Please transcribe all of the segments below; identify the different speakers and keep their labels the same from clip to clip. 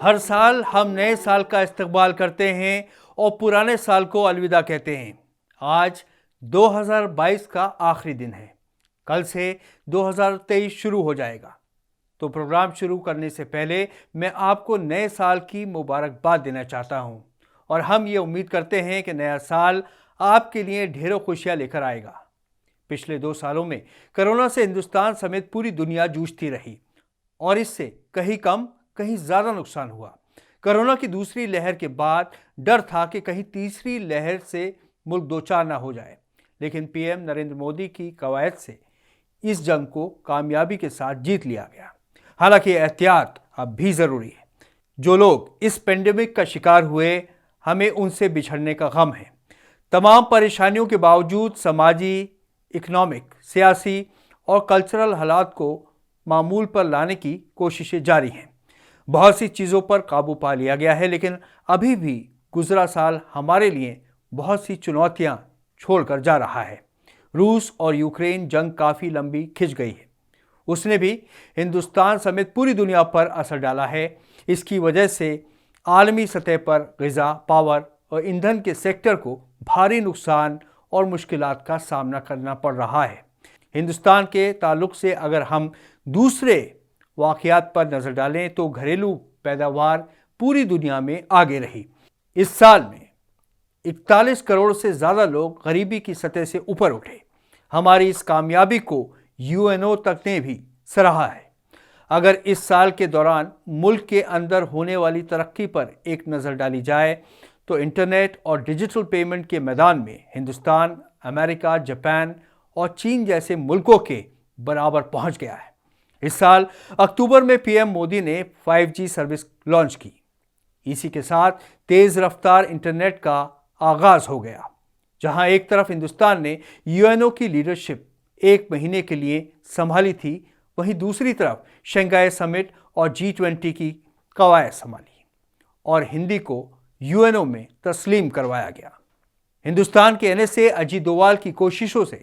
Speaker 1: ہر سال ہم نئے سال کا استقبال کرتے ہیں اور پرانے سال کو الوداع کہتے ہیں۔ آج 2022 کا آخری دن ہے۔ کل سے 2023 شروع ہو جائے گا۔ تو پروگرام شروع کرنے سے پہلے میں آپ کو نئے سال کی مبارکباد دینا چاہتا ہوں، اور ہم یہ امید کرتے ہیں کہ نیا سال آپ کے لیے ڈھیروں خوشیاں لے کر آئے گا۔ پچھلے 2 سالوں میں کرونا سے ہندوستان سمیت پوری دنیا جوجھتی رہی، اور اس سے کہیں کم کہیں زیادہ نقصان ہوا۔ کرونا کی دوسری لہر کے بعد ڈر تھا کہ کہیں تیسری لہر سے ملک دوچار نہ ہو جائے، لیکن پی ایم نریندر مودی کی قواعد سے اس جنگ کو کامیابی کے ساتھ جیت لیا گیا۔ حالانکہ احتیاط اب بھی ضروری ہے۔ جو لوگ اس پینڈیمک کا شکار ہوئے، ہمیں ان سے بچھڑنے کا غم ہے۔ تمام پریشانیوں کے باوجود سماجی، اکنامک، سیاسی اور کلچرل حالات کو معمول پر لانے کی کوششیں جاری ہیں۔ بہت سی چیزوں پر قابو پا لیا گیا ہے، لیکن ابھی بھی گزرا سال ہمارے لیے بہت سی چنوتیاں چھوڑ کر جا رہا ہے۔ روس اور یوکرین جنگ کافی لمبی کھنچ گئی ہے۔ اس نے بھی ہندوستان سمیت پوری دنیا پر اثر ڈالا ہے۔ اس کی وجہ سے عالمی سطح پر غذا، پاور اور ایندھن کے سیکٹر کو بھاری نقصان اور مشکلات کا سامنا کرنا پڑ رہا ہے۔ ہندوستان کے تعلق سے اگر ہم دوسرے واقعات پر نظر ڈالیں تو گھریلو پیداوار پوری دنیا میں آگے رہی۔ اس سال میں 41 کروڑ سے زیادہ لوگ غریبی کی سطح سے اوپر اٹھے۔ ہماری اس کامیابی کو UNO تک نے بھی سراہا ہے۔ اگر اس سال کے دوران ملک کے اندر ہونے والی ترقی پر ایک نظر ڈالی جائے تو انٹرنیٹ اور ڈیجیٹل پیمنٹ کے میدان میں ہندوستان، امریکہ، جاپان اور چین جیسے ملکوں کے برابر پہنچ گیا ہے۔ اس سال اکتوبر میں پی ایم مودی نے 5G سروس لانچ کی۔ اسی کے ساتھ تیز رفتار انٹرنیٹ کا آغاز ہو گیا۔ جہاں ایک طرف ہندوستان نے UNO کی لیڈرشپ 1 مہینے کے لیے سنبھالی تھی، وہیں دوسری طرف شنگھائی سمٹ اور G20 کی قواعد سنبھالی اور ہندی کو UNO میں تسلیم کروایا گیا۔ ہندوستان کے NSA اجیت دووال کی کوششوں سے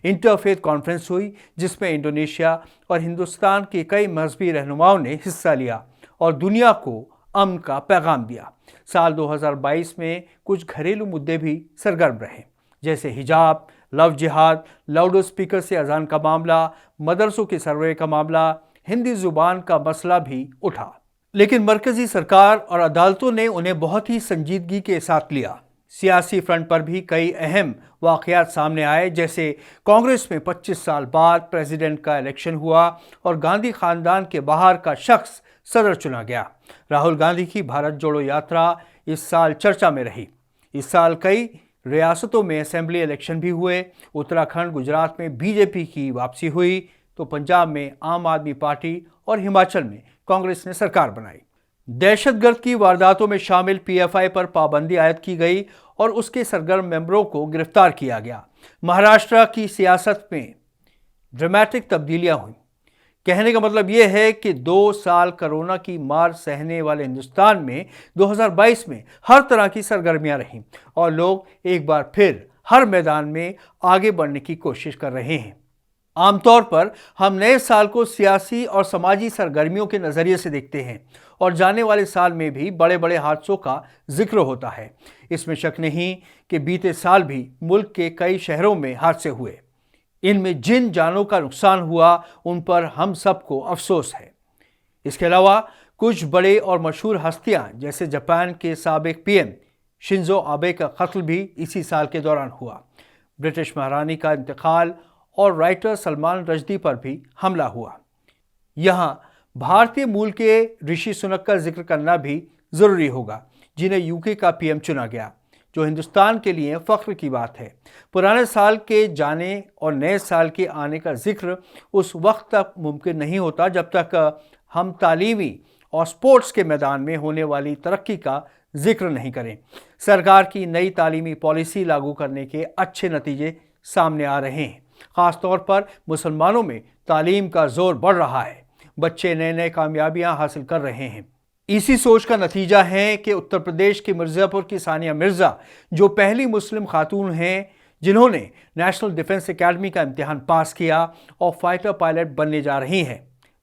Speaker 1: انٹرفیتھ کانفرنس ہوئی، جس میں انڈونیشیا اور ہندوستان کے کئی مذہبی رہنماؤں نے حصہ لیا اور دنیا کو امن کا پیغام دیا۔ سال 2022 میں کچھ گھریلو مدعے بھی سرگرم رہے، جیسے حجاب، لو جہاد، لاؤڈ اسپیکر سے اذان کا معاملہ، مدرسوں کے سروے کا معاملہ، ہندی زبان کا مسئلہ بھی اٹھا، لیکن مرکزی سرکار اور عدالتوں نے انہیں بہت ہی سنجیدگی کے ساتھ لیا۔ سیاسی فرنٹ پر بھی کئی اہم واقعات سامنے آئے، جیسے کانگریس میں 25 سال بعد پریزیڈنٹ کا الیکشن ہوا اور گاندھی خاندان کے باہر کا شخص صدر چنا گیا۔ راہل گاندھی کی بھارت جوڑو یاترا اس سال چرچا میں رہی۔ اس سال کئی ریاستوں میں اسمبلی الیکشن بھی ہوئے۔ اتراکھنڈ، گجرات میں BJP کی واپسی ہوئی تو پنجاب میں عام آدمی پارٹی اور ہماچل میں کانگریس نے سرکار بنائی۔ دہشت گرد کی وارداتوں میں شامل PFI پر پابندی عائد کی گئی اور اس کے سرگرم ممبروں کو گرفتار کیا گیا۔ مہاراشٹر کی سیاست میں ڈرامیٹک تبدیلیاں ہوئیں۔ کہنے کا مطلب یہ ہے کہ 2 سال کرونا کی مار سہنے والے ہندوستان میں 2022 میں ہر طرح کی سرگرمیاں رہیں اور لوگ ایک بار پھر ہر میدان میں آگے بڑھنے کی کوشش کر رہے ہیں۔ عام طور پر ہم نئے سال کو سیاسی اور سماجی سرگرمیوں کے نظریے سے دیکھتے ہیں، اور جانے والے سال میں بھی بڑے بڑے حادثوں کا ذکر ہوتا ہے۔ اس میں شک نہیں کہ بیتے سال بھی ملک کے کئی شہروں میں حادثے ہوئے۔ ان میں جن جانوں کا نقصان ہوا ان پر ہم سب کو افسوس ہے۔ اس کے علاوہ کچھ بڑے اور مشہور ہستیاں جیسے جاپان کے سابق PM شنزو آبے کا قتل بھی اسی سال کے دوران ہوا۔ برٹش مہارانی کا انتقال اور رائٹر سلمان رشدی پر بھی حملہ ہوا۔ یہاں بھارتی مول کے رشی سنک کا ذکر کرنا بھی ضروری ہوگا، جنہیں UK کا PM چنا گیا، جو ہندوستان کے لیے فخر کی بات ہے۔ پرانے سال کے جانے اور نئے سال کے آنے کا ذکر اس وقت تک ممکن نہیں ہوتا جب تک ہم تعلیمی اور سپورٹس کے میدان میں ہونے والی ترقی کا ذکر نہیں کریں۔ سرکار کی نئی تعلیمی پالیسی لاگو کرنے کے اچھے نتیجے سامنے آ رہے ہیں۔ خاص طور پر مسلمانوں میں تعلیم کا زور بڑھ رہا ہے۔ بچے نئے کامیابیاں حاصل کر رہے ہیں۔ اسی سوچ کا نتیجہ ہے کہ اتر پردیش کے مرزا پور کی ثانیہ مرزا، جو پہلی مسلم خاتون ہیں جنہوں نے نیشنل ڈیفنس اکیڈمی کا امتحان پاس کیا اور فائٹر پائلٹ بننے جا رہی ہیں۔